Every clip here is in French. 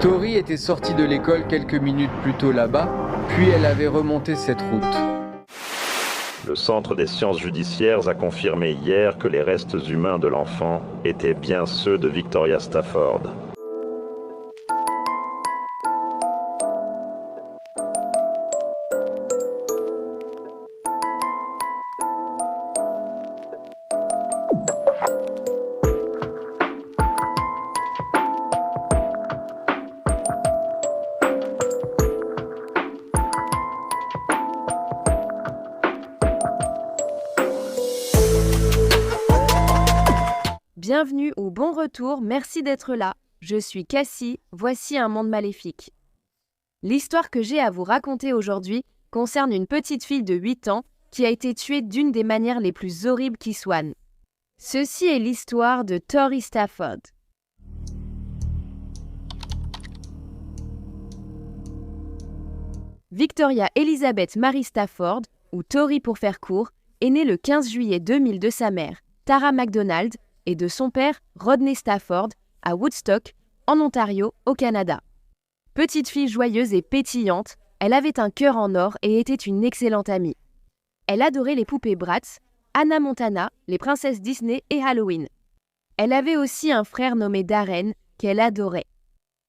Tori était sortie de l'école quelques minutes plus tôt là-bas, puis elle avait remonté cette route. Le Centre des sciences judiciaires a confirmé hier que les restes humains de l'enfant étaient bien ceux de Victoria Stafford. Bienvenue ou bon retour, merci d'être là. Je suis Cassie, voici un monde maléfique. L'histoire que j'ai à vous raconter aujourd'hui concerne une petite fille de 8 ans qui a été tuée d'une des manières les plus horribles qui soient. Ceci est l'histoire de Tori Stafford. Victoria Elizabeth Mary Stafford, ou Tori pour faire court, est née le 15 juillet 2000 de sa mère, Tara MacDonald, et de son père, Rodney Stafford, à Woodstock, en Ontario, au Canada. Petite fille joyeuse et pétillante, elle avait un cœur en or et était une excellente amie. Elle adorait les poupées Bratz, Hannah Montana, les princesses Disney et Halloween. Elle avait aussi un frère nommé Darren, qu'elle adorait.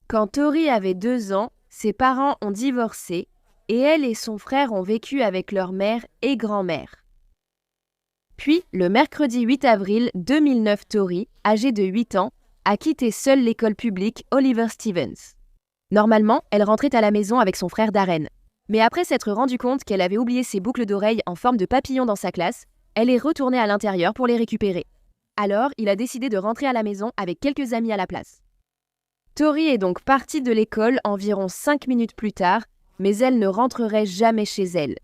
Quand Tori avait 2 ans, ses parents ont divorcé et elle et son frère ont vécu avec leur mère et grand-mère. Puis, le mercredi 8 avril 2009, Tori, âgée de 8 ans, a quitté seule l'école publique Oliver Stevens. Normalement, elle rentrait à la maison avec son frère Darren. Mais après s'être rendue compte qu'elle avait oublié ses boucles d'oreilles en forme de papillon dans sa classe, elle est retournée à l'intérieur pour les récupérer. Alors, il a décidé de rentrer à la maison avec quelques amis à la place. Tori est donc partie de l'école environ 5 minutes plus tard, mais elle ne rentrerait jamais chez elle.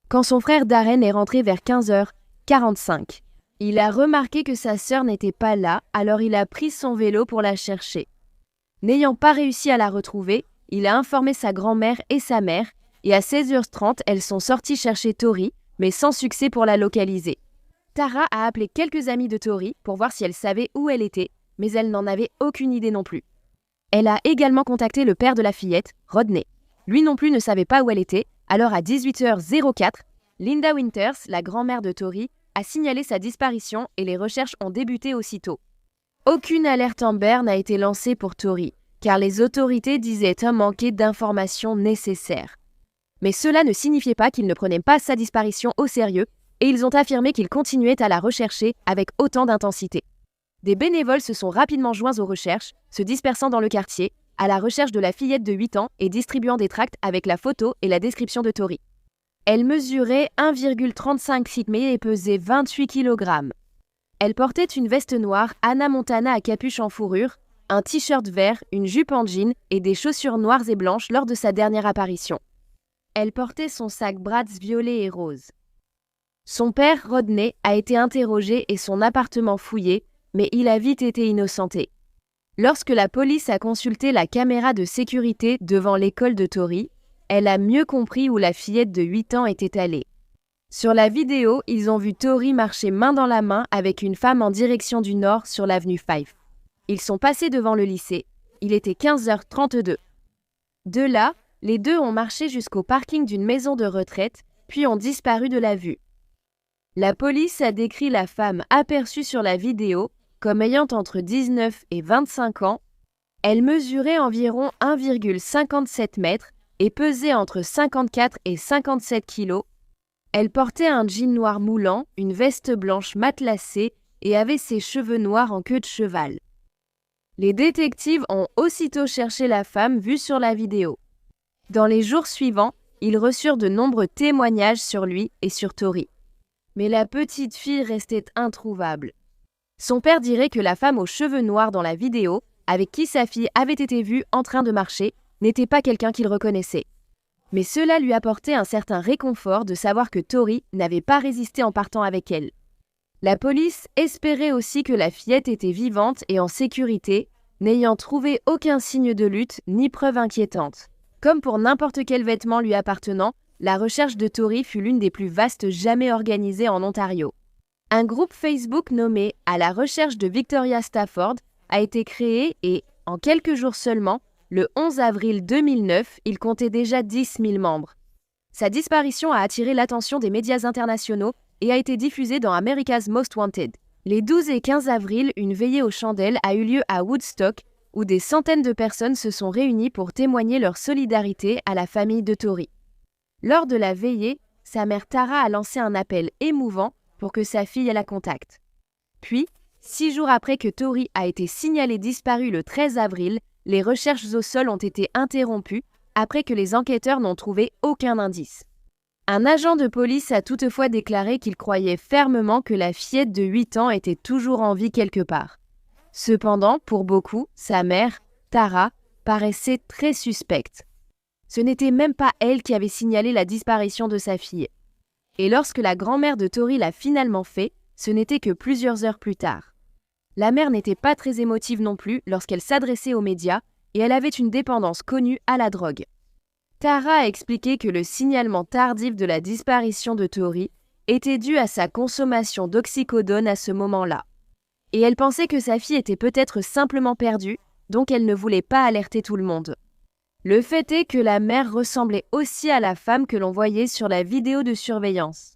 Quand son frère Darren est rentré vers 15h45, il a remarqué que sa sœur n'était pas là, alors il a pris son vélo pour la chercher. N'ayant pas réussi à la retrouver, il a informé sa grand-mère et sa mère, et à 16h30, elles sont sorties chercher Tori, mais sans succès pour la localiser. Tara a appelé quelques amis de Tori pour voir si elle savait où elle était, mais elle n'en avait aucune idée non plus. Elle a également contacté le père de la fillette, Rodney. Lui non plus ne savait pas où elle était, alors à 18h04, Linda Winters, la grand-mère de Tori, a signalé sa disparition et les recherches ont débuté aussitôt. Aucune alerte Amber n'a été lancée pour Tori, car les autorités disaient un manquer d'informations nécessaires. Mais cela ne signifiait pas qu'ils ne prenaient pas sa disparition au sérieux, et ils ont affirmé qu'ils continuaient à la rechercher avec autant d'intensité. Des bénévoles se sont rapidement joints aux recherches, se dispersant dans le quartier, à la recherche de la fillette de 8 ans et distribuant des tracts avec la photo et la description de Tori. Elle mesurait 1,35 cm et pesait 28 kg. Elle portait une veste noire Hannah Montana à capuche en fourrure, un t-shirt vert, une jupe en jean et des chaussures noires et blanches lors de sa dernière apparition. Elle portait son sac Bratz violet et rose. Son père, Rodney, a été interrogé et son appartement fouillé, mais il a vite été innocenté. Lorsque la police a consulté la caméra de sécurité devant l'école de Tori, elle a mieux compris où la fillette de 8 ans était allée. Sur la vidéo, ils ont vu Tori marcher main dans la main avec une femme en direction du nord sur l'avenue Fife. Ils sont passés devant le lycée. Il était 15h32. De là, les deux ont marché jusqu'au parking d'une maison de retraite, puis ont disparu de la vue. La police a décrit la femme aperçue sur la vidéo comme ayant entre 19 et 25 ans. Elle mesurait environ 1,57 mètres et pesait entre 54 et 57 kilos. Elle portait un jean noir moulant, une veste blanche matelassée et avait ses cheveux noirs en queue de cheval. Les détectives ont aussitôt cherché la femme vue sur la vidéo. Dans les jours suivants, ils reçurent de nombreux témoignages sur lui et sur Tori. Mais la petite fille restait introuvable. Son père dirait que la femme aux cheveux noirs dans la vidéo, avec qui sa fille avait été vue en train de marcher, n'était pas quelqu'un qu'il reconnaissait. Mais cela lui apportait un certain réconfort de savoir que Tori n'avait pas résisté en partant avec elle. La police espérait aussi que la fillette était vivante et en sécurité, n'ayant trouvé aucun signe de lutte ni preuve inquiétante. Comme pour n'importe quel vêtement lui appartenant, la recherche de Tori fut l'une des plus vastes jamais organisées en Ontario. Un groupe Facebook nommé « À la recherche de Victoria Stafford » a été créé et, en quelques jours seulement, le 11 avril 2009, il comptait déjà 10 000 membres. Sa disparition a attiré l'attention des médias internationaux et a été diffusée dans America's Most Wanted. Les 12 et 15 avril, une veillée aux chandelles a eu lieu à Woodstock, où des centaines de personnes se sont réunies pour témoigner leur solidarité à la famille de Tori. Lors de la veillée, sa mère Tara a lancé un appel émouvant pour que sa fille la contacte. Puis, 6 jours après que Tori a été signalée disparue le 13 avril, les recherches au sol ont été interrompues après que les enquêteurs n'ont trouvé aucun indice. Un agent de police a toutefois déclaré qu'il croyait fermement que la fillette de 8 ans était toujours en vie quelque part. Cependant, pour beaucoup, sa mère, Tara, paraissait très suspecte. Ce n'était même pas elle qui avait signalé la disparition de sa fille. Et lorsque la grand-mère de Tori l'a finalement fait, ce n'était que plusieurs heures plus tard. La mère n'était pas très émotive non plus lorsqu'elle s'adressait aux médias et elle avait une dépendance connue à la drogue. Tara a expliqué que le signalement tardif de la disparition de Tori était dû à sa consommation d'oxycodone à ce moment-là. Et elle pensait que sa fille était peut-être simplement perdue, donc elle ne voulait pas alerter tout le monde. Le fait est que la mère ressemblait aussi à la femme que l'on voyait sur la vidéo de surveillance.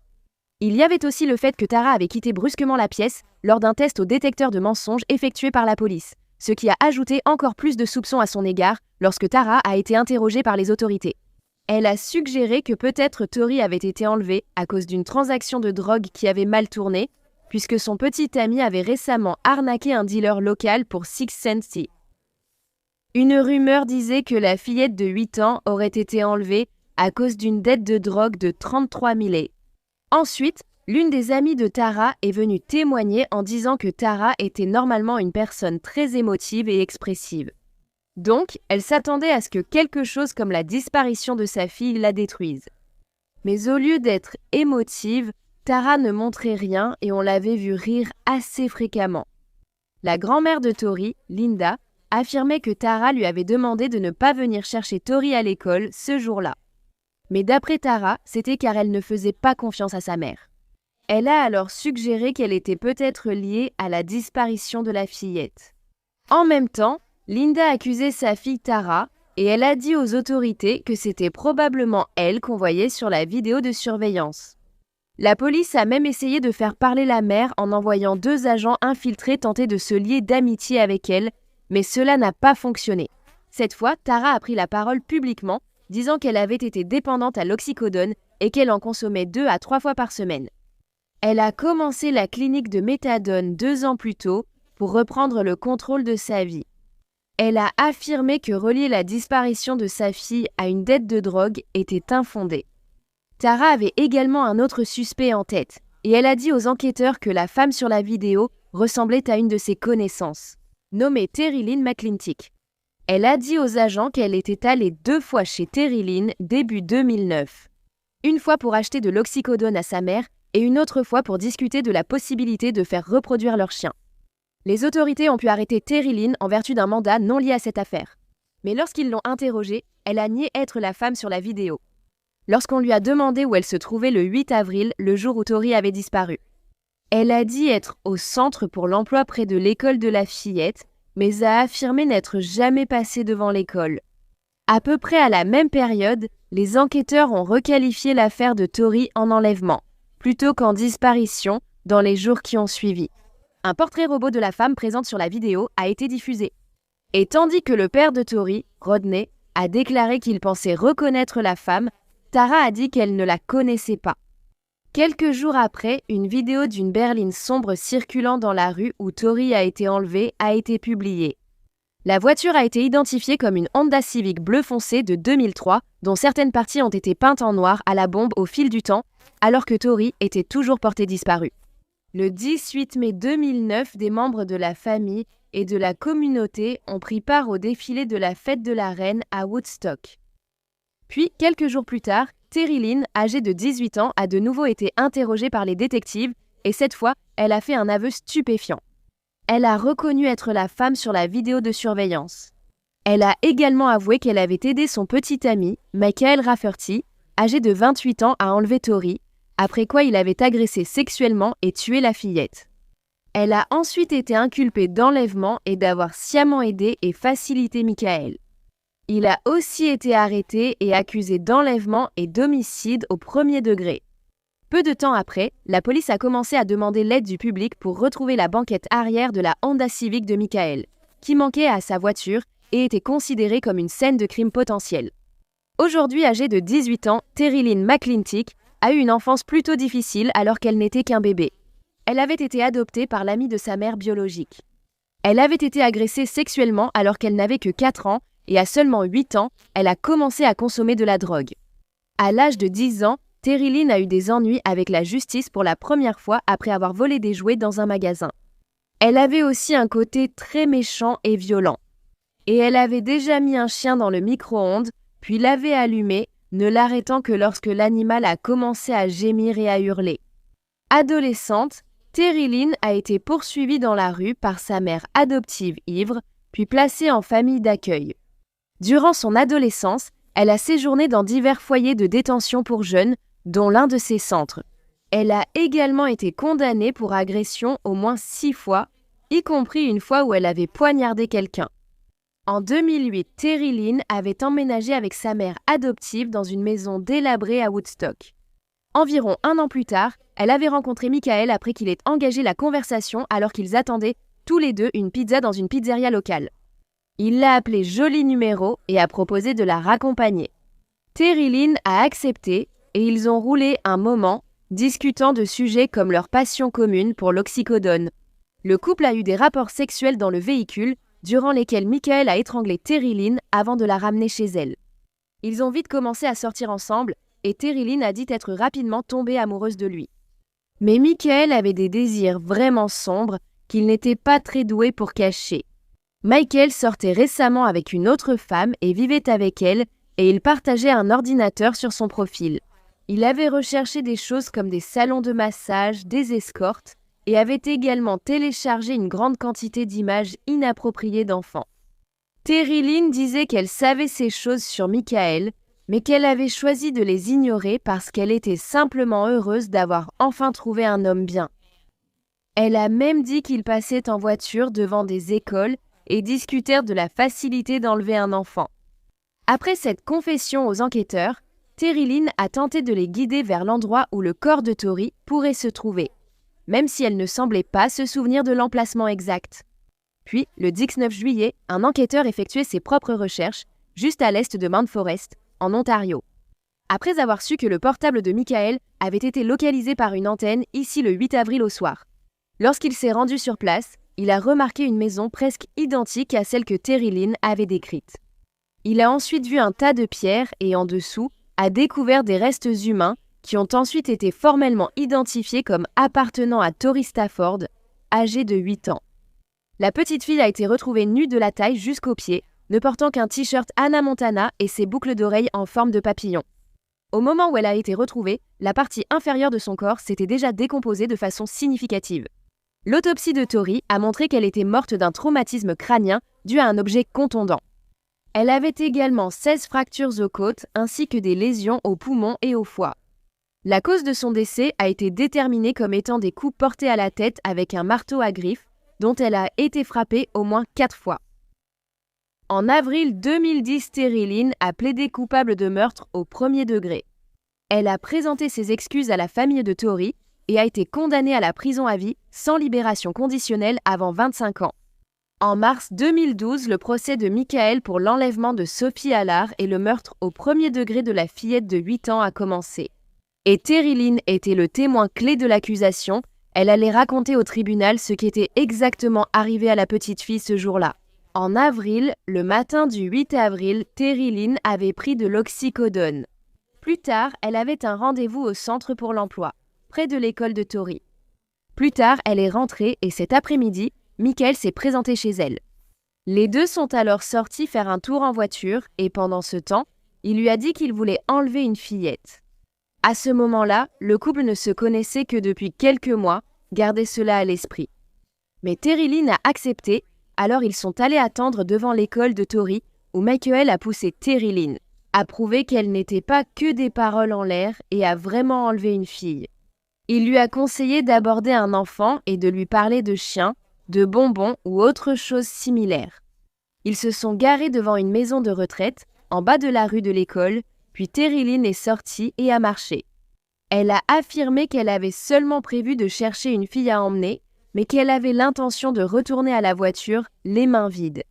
Il y avait aussi le fait que Tara avait quitté brusquement la pièce lors d'un test au détecteur de mensonges effectué par la police, ce qui a ajouté encore plus de soupçons à son égard lorsque Tara a été interrogée par les autorités. Elle a suggéré que peut-être Tori avait été enlevée à cause d'une transaction de drogue qui avait mal tourné, puisque son petit ami avait récemment arnaqué un dealer local pour 6 cents. Une rumeur disait que la fillette de 8 ans aurait été enlevée à cause d'une dette de drogue de 33 000 $. Ensuite, l'une des amies de Tara est venue témoigner en disant que Tara était normalement une personne très émotive et expressive. Donc, elle s'attendait à ce que quelque chose comme la disparition de sa fille la détruise. Mais au lieu d'être émotive, Tara ne montrait rien et on l'avait vue rire assez fréquemment. La grand-mère de Tori, Linda, affirmait que Tara lui avait demandé de ne pas venir chercher Tori à l'école ce jour-là. Mais d'après Tara, c'était car elle ne faisait pas confiance à sa mère. Elle a alors suggéré qu'elle était peut-être liée à la disparition de la fillette. En même temps, Linda accusait sa fille Tara et elle a dit aux autorités que c'était probablement elle qu'on voyait sur la vidéo de surveillance. La police a même essayé de faire parler la mère en envoyant 2 agents infiltrés tenter de se lier d'amitié avec elle, mais cela n'a pas fonctionné. Cette fois, Tara a pris la parole publiquement, disant qu'elle avait été dépendante à l'oxycodone et qu'elle en consommait 2 à 3 fois par semaine. Elle a commencé la clinique de méthadone 2 ans plus tôt pour reprendre le contrôle de sa vie. Elle a affirmé que relier la disparition de sa fille à une dette de drogue était infondé. Tara avait également un autre suspect en tête, et elle a dit aux enquêteurs que la femme sur la vidéo ressemblait à une de ses connaissances, nommée Terry Lynn McClintic. Elle a dit aux agents qu'elle était allée 2 fois chez Terry Lynn début 2009. Une fois pour acheter de l'oxycodone à sa mère et une autre fois pour discuter de la possibilité de faire reproduire leur chien. Les autorités ont pu arrêter Terry Lynn en vertu d'un mandat non lié à cette affaire. Mais lorsqu'ils l'ont interrogée, elle a nié être la femme sur la vidéo. Lorsqu'on lui a demandé où elle se trouvait le 8 avril, le jour où Tori avait disparu. Elle a dit être au centre pour l'emploi près de l'école de la fillette, mais a affirmé n'être jamais passée devant l'école. À peu près à la même période, les enquêteurs ont requalifié l'affaire de Tori en enlèvement, plutôt qu'en disparition, dans les jours qui ont suivi. Un portrait robot de la femme présente sur la vidéo a été diffusé. Et tandis que le père de Tori, Rodney, a déclaré qu'il pensait reconnaître la femme, Tara a dit qu'elle ne la connaissait pas. Quelques jours après, une vidéo d'une berline sombre circulant dans la rue où Tori a été enlevée a été publiée. La voiture a été identifiée comme une Honda Civic bleu foncé de 2003, dont certaines parties ont été peintes en noir à la bombe au fil du temps, alors que Tori était toujours portée disparue. Le 18 mai 2009, des membres de la famille et de la communauté ont pris part au défilé de la fête de la reine à Woodstock. Puis, quelques jours plus tard, Terry Lynn, âgée de 18 ans, a de nouveau été interrogée par les détectives et cette fois, elle a fait un aveu stupéfiant. Elle a reconnu être la femme sur la vidéo de surveillance. Elle a également avoué qu'elle avait aidé son petit ami, Michael Rafferty, âgé de 28 ans, à enlever Tori, après quoi il avait agressé sexuellement et tué la fillette. Elle a ensuite été inculpée d'enlèvement et d'avoir sciemment aidé et facilité Michael. Il a aussi été arrêté et accusé d'enlèvement et d'homicide au premier degré. Peu de temps après, la police a commencé à demander l'aide du public pour retrouver la banquette arrière de la Honda Civic de Michael, qui manquait à sa voiture et était considérée comme une scène de crime potentiel. Aujourd'hui âgée de 18 ans, Terry Lynn McClintic a eu une enfance plutôt difficile alors qu'elle n'était qu'un bébé. Elle avait été adoptée par l'ami de sa mère biologique. Elle avait été agressée sexuellement alors qu'elle n'avait que 4 ans et à seulement 8 ans, elle a commencé à consommer de la drogue. À l'âge de 10 ans, Terry Lynn a eu des ennuis avec la justice pour la première fois après avoir volé des jouets dans un magasin. Elle avait aussi un côté très méchant et violent. Et elle avait déjà mis un chien dans le micro-ondes, puis l'avait allumé, ne l'arrêtant que lorsque l'animal a commencé à gémir et à hurler. Adolescente, Terry Lynn a été poursuivie dans la rue par sa mère adoptive ivre, puis placée en famille d'accueil. Durant son adolescence, elle a séjourné dans divers foyers de détention pour jeunes, dont l'un de ces centres. Elle a également été condamnée pour agression au moins 6 fois, y compris une fois où elle avait poignardé quelqu'un. En 2008, Terry Lynn avait emménagé avec sa mère adoptive dans une maison délabrée à Woodstock. Environ 1 an plus tard, elle avait rencontré Michael après qu'il ait engagé la conversation alors qu'ils attendaient tous les deux une pizza dans une pizzeria locale. Il l'a appelée Joli Numéro et a proposé de la raccompagner. Terry Lynn a accepté et ils ont roulé un moment, discutant de sujets comme leur passion commune pour l'oxycodone. Le couple a eu des rapports sexuels dans le véhicule, durant lesquels Michael a étranglé Terry Lynn avant de la ramener chez elle. Ils ont vite commencé à sortir ensemble et Terry Lynn a dit être rapidement tombée amoureuse de lui. Mais Michael avait des désirs vraiment sombres qu'il n'était pas très doué pour cacher. Michael sortait récemment avec une autre femme et vivait avec elle, et il partageait un ordinateur sur son profil. Il avait recherché des choses comme des salons de massage, des escortes, et avait également téléchargé une grande quantité d'images inappropriées d'enfants. Terry Lynn disait qu'elle savait ces choses sur Michael, mais qu'elle avait choisi de les ignorer parce qu'elle était simplement heureuse d'avoir enfin trouvé un homme bien. Elle a même dit qu'ils passaient en voiture devant des écoles et discutèrent de la facilité d'enlever un enfant. Après cette confession aux enquêteurs, Terry Lynn a tenté de les guider vers l'endroit où le corps de Tori pourrait se trouver, même si elle ne semblait pas se souvenir de l'emplacement exact. Puis, le 19 juillet, un enquêteur effectuait ses propres recherches, juste à l'est de Mount Forest, en Ontario. Après avoir su que le portable de Michael avait été localisé par une antenne ici le 8 avril au soir. Lorsqu'il s'est rendu sur place, il a remarqué une maison presque identique à celle que Terry Lynn avait décrite. Il a ensuite vu un tas de pierres et en dessous, a découvert des restes humains qui ont ensuite été formellement identifiés comme appartenant à Tori Stafford, âgée de 8 ans. La petite fille a été retrouvée nue de la taille jusqu'aux pieds, ne portant qu'un t-shirt Hannah Montana et ses boucles d'oreilles en forme de papillon. Au moment où elle a été retrouvée, la partie inférieure de son corps s'était déjà décomposée de façon significative. L'autopsie de Tori a montré qu'elle était morte d'un traumatisme crânien dû à un objet contondant. Elle avait également 16 fractures aux côtes ainsi que des lésions aux poumons et au foie. La cause de son décès a été déterminée comme étant des coups portés à la tête avec un marteau à griffes, dont elle a été frappée au moins 4 fois. En avril 2010, Terry Lynn a plaidé coupable de meurtre au premier degré. Elle a présenté ses excuses à la famille de Tori et a été condamnée à la prison à vie sans libération conditionnelle avant 25 ans. En mars 2012, le procès de Michael pour l'enlèvement de Sophie Allard et le meurtre au premier degré de la fillette de 8 ans a commencé. Et Terry Lynn était le témoin clé de l'accusation. Elle allait raconter au tribunal ce qui était exactement arrivé à la petite fille ce jour-là. En avril, le matin du 8 avril, Terry Lynn avait pris de l'oxycodone. Plus tard, elle avait un rendez-vous au centre pour l'emploi, près de l'école de Tori. Plus tard, elle est rentrée et cet après-midi, Michael s'est présenté chez elle. Les deux sont alors sortis faire un tour en voiture et pendant ce temps, il lui a dit qu'il voulait enlever une fillette. À ce moment-là, le couple ne se connaissait que depuis quelques mois, gardez cela à l'esprit. Mais Terry Lynn a accepté, alors ils sont allés attendre devant l'école de Tori où Michael a poussé Terry Lynn, a prouvé qu'elle n'était pas que des paroles en l'air et a vraiment enlevé une fille. Il lui a conseillé d'aborder un enfant et de lui parler de chiens, de bonbons ou autre chose similaire. Ils se sont garés devant une maison de retraite, en bas de la rue de l'école, puis Terry Lynn est sortie et a marché. Elle a affirmé qu'elle avait seulement prévu de chercher une fille à emmener, mais qu'elle avait l'intention de retourner à la voiture, les mains vides.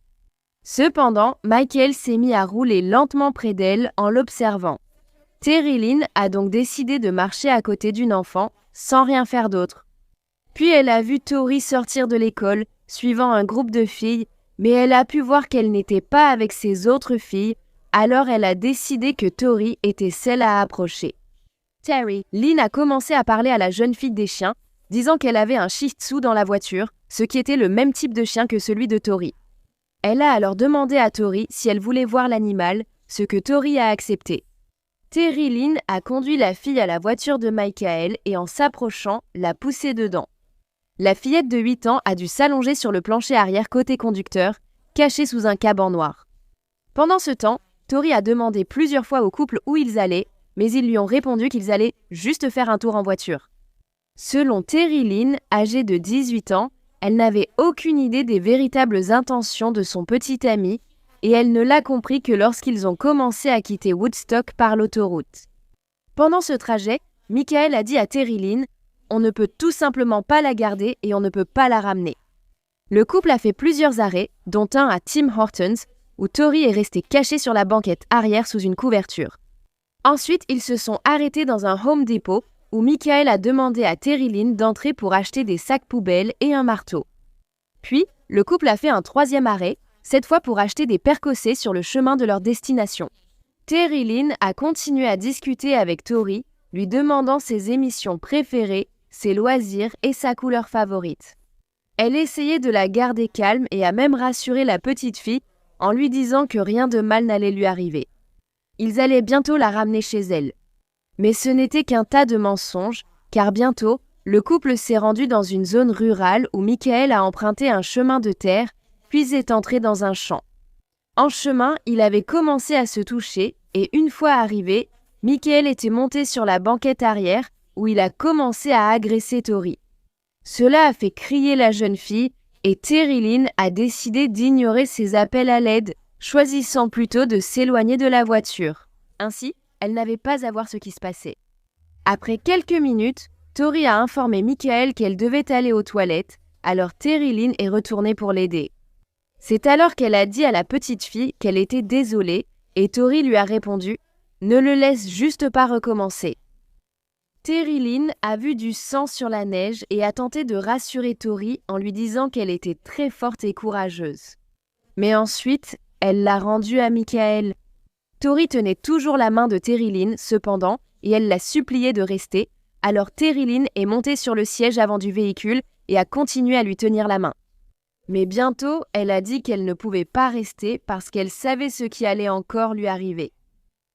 Cependant, Michael s'est mis à rouler lentement près d'elle en l'observant. Terry Lynn a donc décidé de marcher à côté d'une enfant, sans rien faire d'autre. Puis elle a vu Tori sortir de l'école, suivant un groupe de filles, mais elle a pu voir qu'elle n'était pas avec ses autres filles, alors elle a décidé que Tori était celle à approcher. Terry Lynn a commencé à parler à la jeune fille des chiens, disant qu'elle avait un Shih Tzu dans la voiture, ce qui était le même type de chien que celui de Tori. Elle a alors demandé à Tori si elle voulait voir l'animal, ce que Tori a accepté. Terry Lynn a conduit la fille à la voiture de Michael et en s'approchant, l'a poussée dedans. La fillette de 8 ans a dû s'allonger sur le plancher arrière côté conducteur, cachée sous un caban noir. Pendant ce temps, Tori a demandé plusieurs fois au couple où ils allaient, mais ils lui ont répondu qu'ils allaient juste faire un tour en voiture. Selon Terry Lynn, âgée de 18 ans, elle n'avait aucune idée des véritables intentions de son petit ami et elle ne l'a compris que lorsqu'ils ont commencé à quitter Woodstock par l'autoroute. Pendant ce trajet, Michael a dit à Terry Lynn « On ne peut tout simplement pas la garder et on ne peut pas la ramener ». Le couple a fait plusieurs arrêts, dont un à Tim Hortons, où Tori est restée cachée sur la banquette arrière sous une couverture. Ensuite, ils se sont arrêtés dans un Home Depot, où Michael a demandé à Terry Lynn d'entrer pour acheter des sacs poubelles et un marteau. Puis, le couple a fait un troisième arrêt, cette fois pour acheter des percossés sur le chemin de leur destination. Terry Lynn a continué à discuter avec Tori, lui demandant ses émissions préférées, ses loisirs et sa couleur favorite. Elle essayait de la garder calme et a même rassuré la petite fille en lui disant que rien de mal n'allait lui arriver. Ils allaient bientôt la ramener chez elle. Mais ce n'était qu'un tas de mensonges, car bientôt, le couple s'est rendu dans une zone rurale où Michael a emprunté un chemin de terre, puis est entré dans un champ. En chemin, il avait commencé à se toucher, et une fois arrivé, Michael était monté sur la banquette arrière, où il a commencé à agresser Tori. Cela a fait crier la jeune fille, et Terry Lynn a décidé d'ignorer ses appels à l'aide, choisissant plutôt de s'éloigner de la voiture. Ainsi, elle n'avait pas à voir ce qui se passait. Après quelques minutes, Tori a informé Michael qu'elle devait aller aux toilettes, alors Terry Lynn est retournée pour l'aider. C'est alors qu'elle a dit à la petite fille qu'elle était désolée, et Tori lui a répondu « Ne le laisse juste pas recommencer ». Terry Lynn a vu du sang sur la neige et a tenté de rassurer Tori en lui disant qu'elle était très forte et courageuse. Mais ensuite, elle l'a rendue à Michael. Tori tenait toujours la main de Terry Lynn, cependant, et elle l'a supplié de rester, alors Terry Lynn est montée sur le siège avant du véhicule et a continué à lui tenir la main. Mais bientôt, elle a dit qu'elle ne pouvait pas rester parce qu'elle savait ce qui allait encore lui arriver.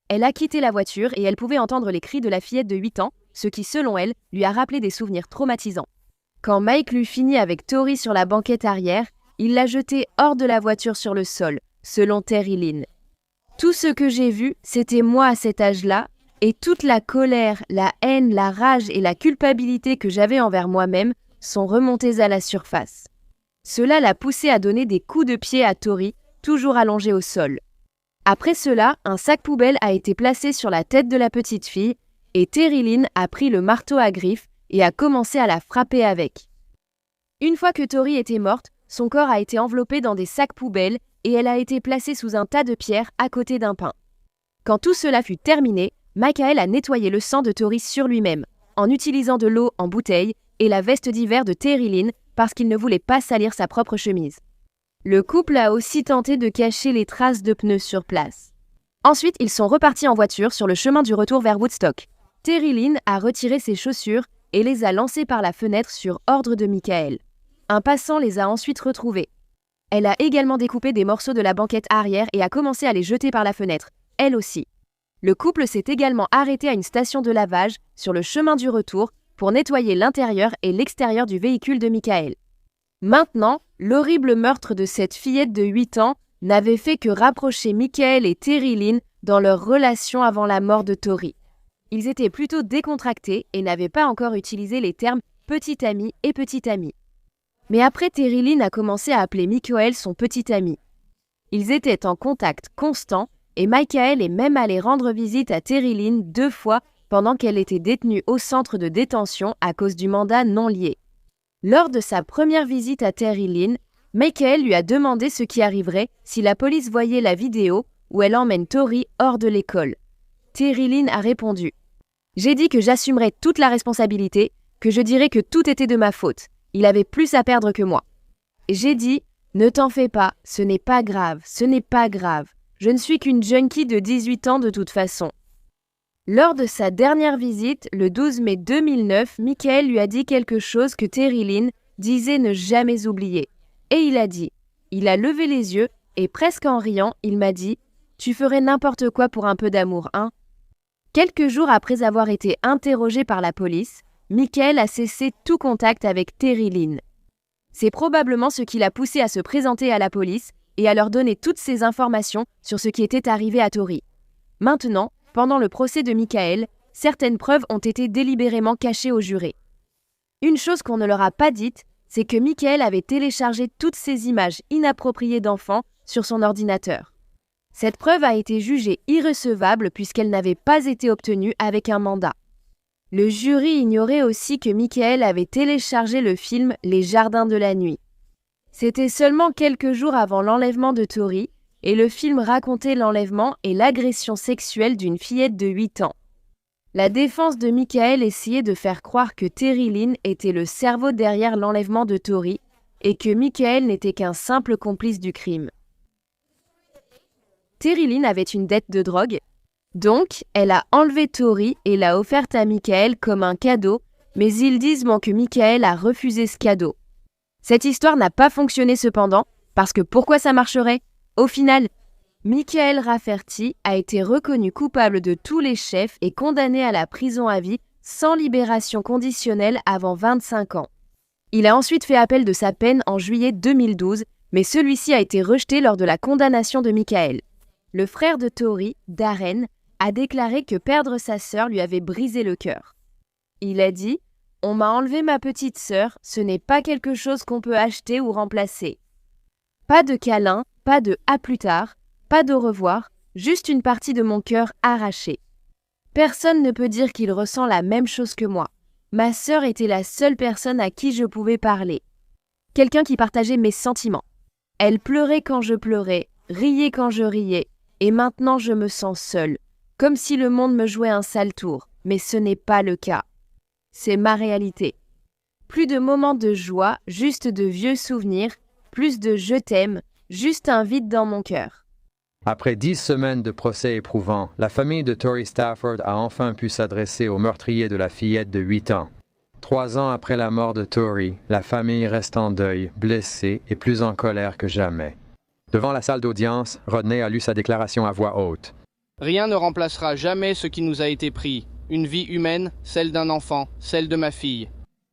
Elle a quitté la voiture et elle pouvait entendre les cris de la fillette de 8 ans, ce qui, selon elle, lui a rappelé des souvenirs traumatisants. Quand Mike l'eut fini avec Tori sur la banquette arrière, il l'a jetée hors de la voiture sur le sol, selon Terry Lynn. Tout ce que j'ai vu, c'était moi à cet âge-là, et toute la colère, la haine, la rage et la culpabilité que j'avais envers moi-même sont remontées à la surface. Cela l'a poussé à donner des coups de pied à Tori, toujours allongée au sol. Après cela, un sac poubelle a été placé sur la tête de la petite fille, et Terry Lynn a pris le marteau à griffes et a commencé à la frapper avec. Une fois que Tori était morte, son corps a été enveloppé dans des sacs poubelles et elle a été placée sous un tas de pierres à côté d'un pin. Quand tout cela fut terminé, Michael a nettoyé le sang de Tori sur lui-même, en utilisant de l'eau en bouteille et la veste d'hiver de Terry Lynn parce qu'il ne voulait pas salir sa propre chemise. Le couple a aussi tenté de cacher les traces de pneus sur place. Ensuite, ils sont repartis en voiture sur le chemin du retour vers Woodstock. Terry Lynn a retiré ses chaussures et les a lancées par la fenêtre sur ordre de Michael. Un passant les a ensuite retrouvées. Elle a également découpé des morceaux de la banquette arrière et a commencé à les jeter par la fenêtre, elle aussi. Le couple s'est également arrêté à une station de lavage sur le chemin du retour pour nettoyer l'intérieur et l'extérieur du véhicule de Michael. Maintenant, l'horrible meurtre de cette fillette de 8 ans n'avait fait que rapprocher Michael et Terry Lynn dans leur relation avant la mort de Tori. Ils étaient plutôt décontractés et n'avaient pas encore utilisé les termes « petit ami » et « petite amie ». Mais après, Terry Lynn a commencé à appeler Michael son petit ami. Ils étaient en contact constant et Michael est même allé rendre visite à Terry Lynn 2 fois pendant qu'elle était détenue au centre de détention à cause du mandat non lié. Lors de sa première visite à Terry Lynn, Michael lui a demandé ce qui arriverait si la police voyait la vidéo où elle emmène Tori hors de l'école. Terry Lynn a répondu « J'ai dit que j'assumerais toute la responsabilité, que je dirais que tout était de ma faute. Il avait plus à perdre que moi. J'ai dit « Ne t'en fais pas, ce n'est pas grave, ce n'est pas grave. Je ne suis qu'une junkie de 18 ans de toute façon. » Lors de sa dernière visite, le 12 mai 2009, Michael lui a dit quelque chose que Terry Lynn disait ne jamais oublier. Et il a dit, il a levé les yeux et presque en riant, il m'a dit « Tu ferais n'importe quoi pour un peu d'amour, hein ?» Quelques jours après avoir été interrogé par la police, Michael a cessé tout contact avec Terry Lynn. C'est probablement ce qui l'a poussé à se présenter à la police et à leur donner toutes ces informations sur ce qui était arrivé à Tori. Maintenant, pendant le procès de Michael, certaines preuves ont été délibérément cachées aux jurés. Une chose qu'on ne leur a pas dite, c'est que Michael avait téléchargé toutes ces images inappropriées d'enfants sur son ordinateur. Cette preuve a été jugée irrecevable puisqu'elle n'avait pas été obtenue avec un mandat. Le jury ignorait aussi que Michael avait téléchargé le film Les Jardins de la Nuit. C'était seulement quelques jours avant l'enlèvement de Tori, et le film racontait l'enlèvement et l'agression sexuelle d'une fillette de 8 ans. La défense de Michael essayait de faire croire que Terry Lynn était le cerveau derrière l'enlèvement de Tori et que Michael n'était qu'un simple complice du crime. Terry Lynn avait une dette de drogue, donc elle a enlevé Tori et l'a offerte à Michael comme un cadeau, mais ils disent que Michael a refusé ce cadeau. Cette histoire n'a pas fonctionné cependant, parce que pourquoi ça marcherait ? Au final, Michael Rafferty a été reconnu coupable de tous les chefs et condamné à la prison à vie sans libération conditionnelle avant 25 ans. Il a ensuite fait appel de sa peine en juillet 2012, mais celui-ci a été rejeté lors de la condamnation de Michael. Le frère de Tori, Darren, a déclaré que perdre sa sœur lui avait brisé le cœur. Il a dit « On m'a enlevé ma petite sœur, ce n'est pas quelque chose qu'on peut acheter ou remplacer. Pas de câlin, pas de à plus tard, pas d'au revoir, juste une partie de mon cœur arrachée. Personne ne peut dire qu'il ressent la même chose que moi. Ma sœur était la seule personne à qui je pouvais parler. Quelqu'un qui partageait mes sentiments. Elle pleurait quand je pleurais, riait quand je riais, et maintenant je me sens seule, comme si le monde me jouait un sale tour, mais ce n'est pas le cas. C'est ma réalité. Plus de moments de joie, juste de vieux souvenirs, plus de je t'aime, juste un vide dans mon cœur. » Après 10 semaines de procès éprouvants, la famille de Tori Stafford a enfin pu s'adresser au meurtrier de la fillette de 8 ans. 3 ans après la mort de Tori, la famille reste en deuil, blessée et plus en colère que jamais. Devant la salle d'audience, Rodney a lu sa déclaration à voix haute. « Rien ne remplacera jamais ce qui nous a été pris. Une vie humaine, celle d'un enfant, celle de ma fille. »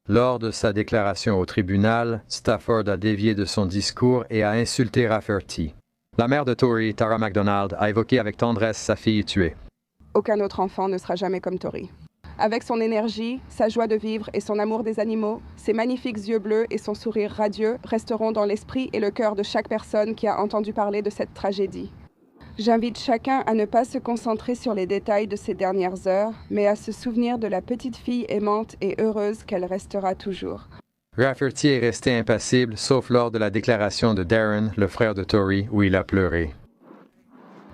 Lors de sa déclaration au tribunal, Stafford a dévié de son discours et a insulté Rafferty. La mère de Tori, Tara McDonald, a évoqué avec tendresse sa fille tuée. Aucun autre enfant ne sera jamais comme Tori. Avec son énergie, sa joie de vivre et son amour des animaux, ses magnifiques yeux bleus et son sourire radieux resteront dans l'esprit et le cœur de chaque personne qui a entendu parler de cette tragédie. J'invite chacun à ne pas se concentrer sur les détails de ces dernières heures, mais à se souvenir de la petite fille aimante et heureuse qu'elle restera toujours. Rafferty est resté impassible, sauf lors de la déclaration de Darren, le frère de Tori, où il a pleuré.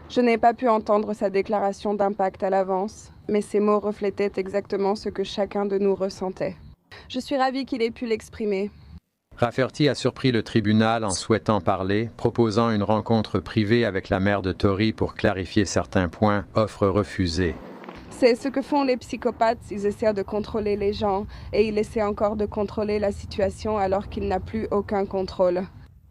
Je n'ai pas pu entendre sa déclaration d'impact à l'avance, mais ses mots reflétaient exactement ce que chacun de nous ressentait. Je suis ravie qu'il ait pu l'exprimer. Rafferty a surpris le tribunal en souhaitant parler, proposant une rencontre privée avec la mère de Tori pour clarifier certains points, offre refusée. C'est ce que font les psychopathes, ils essaient de contrôler les gens, et il essaie encore de contrôler la situation alors qu'il n'a plus aucun contrôle.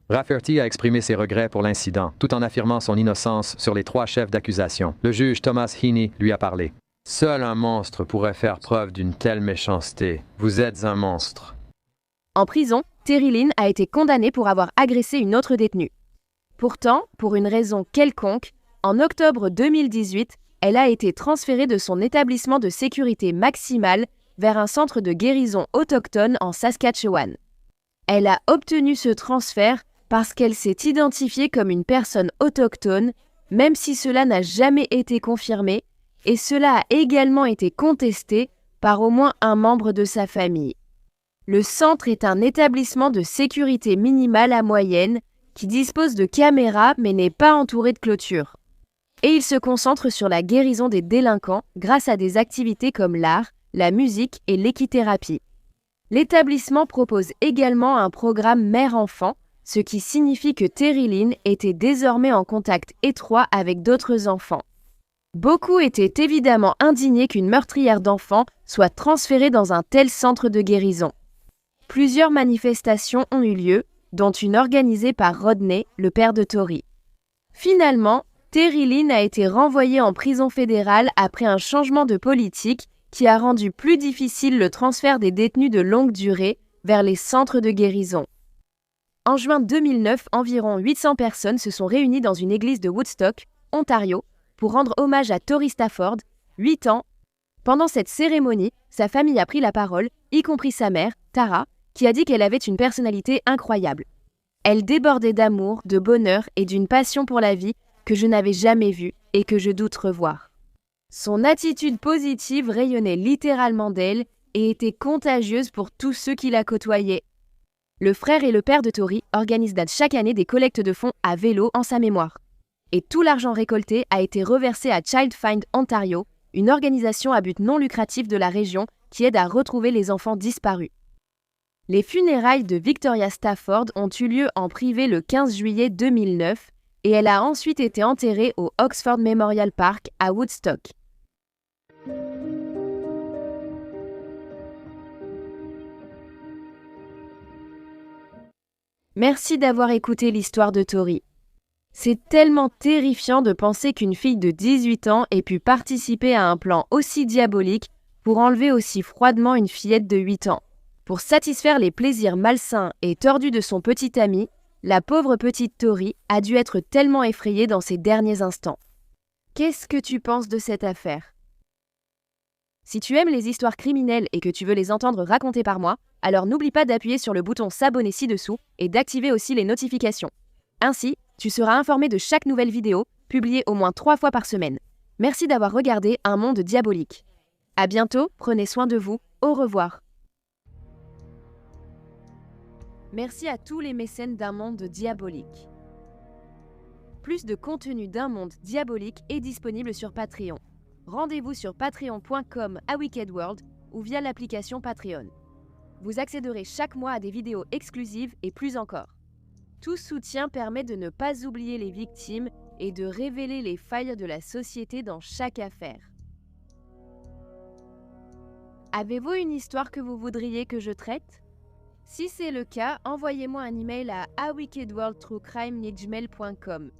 Rafferty a exprimé ses regrets pour l'incident, tout en affirmant son innocence sur les 3 chefs d'accusation. Le juge Thomas Heaney lui a parlé. « Seul un monstre pourrait faire preuve d'une telle méchanceté. Vous êtes un monstre. » En prison, Terry Lynn a été condamnée pour avoir agressé une autre détenue. Pourtant, pour une raison quelconque, en octobre 2018, elle a été transférée de son établissement de sécurité maximale vers un centre de guérison autochtone en Saskatchewan. Elle a obtenu ce transfert parce qu'elle s'est identifiée comme une personne autochtone, même si cela n'a jamais été confirmé, et cela a également été contesté par au moins un membre de sa famille. Le centre est un établissement de sécurité minimale à moyenne qui dispose de caméras mais n'est pas entouré de clôtures. Et il se concentre sur la guérison des délinquants grâce à des activités comme l'art, la musique et l'équithérapie. L'établissement propose également un programme mère-enfant, ce qui signifie que Terry Lynn était désormais en contact étroit avec d'autres enfants. Beaucoup étaient évidemment indignés qu'une meurtrière d'enfants soit transférée dans un tel centre de guérison. Plusieurs manifestations ont eu lieu, dont une organisée par Rodney, le père de Tori. Finalement, Terry Lynn a été renvoyé en prison fédérale après un changement de politique qui a rendu plus difficile le transfert des détenus de longue durée vers les centres de guérison. En juin 2009, environ 800 personnes se sont réunies dans une église de Woodstock, Ontario, pour rendre hommage à Tori Stafford, 8 ans. Pendant cette cérémonie, sa famille a pris la parole, y compris sa mère, Tara, qui a dit qu'elle avait une personnalité incroyable. Elle débordait d'amour, de bonheur et d'une passion pour la vie que je n'avais jamais vue et que je doute revoir. Son attitude positive rayonnait littéralement d'elle et était contagieuse pour tous ceux qui la côtoyaient. Le frère et le père de Tori organisent chaque année des collectes de fonds à vélo en sa mémoire. Et tout l'argent récolté a été reversé à Child Find Ontario, une organisation à but non lucratif de la région qui aide à retrouver les enfants disparus. Les funérailles de Victoria Stafford ont eu lieu en privé le 15 juillet 2009 et elle a ensuite été enterrée au Oxford Memorial Park à Woodstock. Merci d'avoir écouté l'histoire de Tori. C'est tellement terrifiant de penser qu'une fille de 18 ans ait pu participer à un plan aussi diabolique pour enlever aussi froidement une fillette de 8 ans. Pour satisfaire les plaisirs malsains et tordus de son petit ami, la pauvre petite Tori a dû être tellement effrayée dans ses derniers instants. Qu'est-ce que tu penses de cette affaire ? Si tu aimes les histoires criminelles et que tu veux les entendre racontées par moi, alors n'oublie pas d'appuyer sur le bouton s'abonner ci-dessous et d'activer aussi les notifications. Ainsi, tu seras informé de chaque nouvelle vidéo, publiée au moins 3 fois par semaine. Merci d'avoir regardé Un monde diabolique. À bientôt, prenez soin de vous, au revoir. Merci à tous les mécènes d'Un monde diabolique. Plus de contenu d'Un monde diabolique est disponible sur Patreon. Rendez-vous sur patreon.com/wickedworld ou via l'application Patreon. Vous accéderez chaque mois à des vidéos exclusives et plus encore. Tout soutien permet de ne pas oublier les victimes et de révéler les failles de la société dans chaque affaire. Avez-vous une histoire que vous voudriez que je traite ? Si c'est le cas, envoyez-moi un email à awickedworldtruecrime@gmail.com.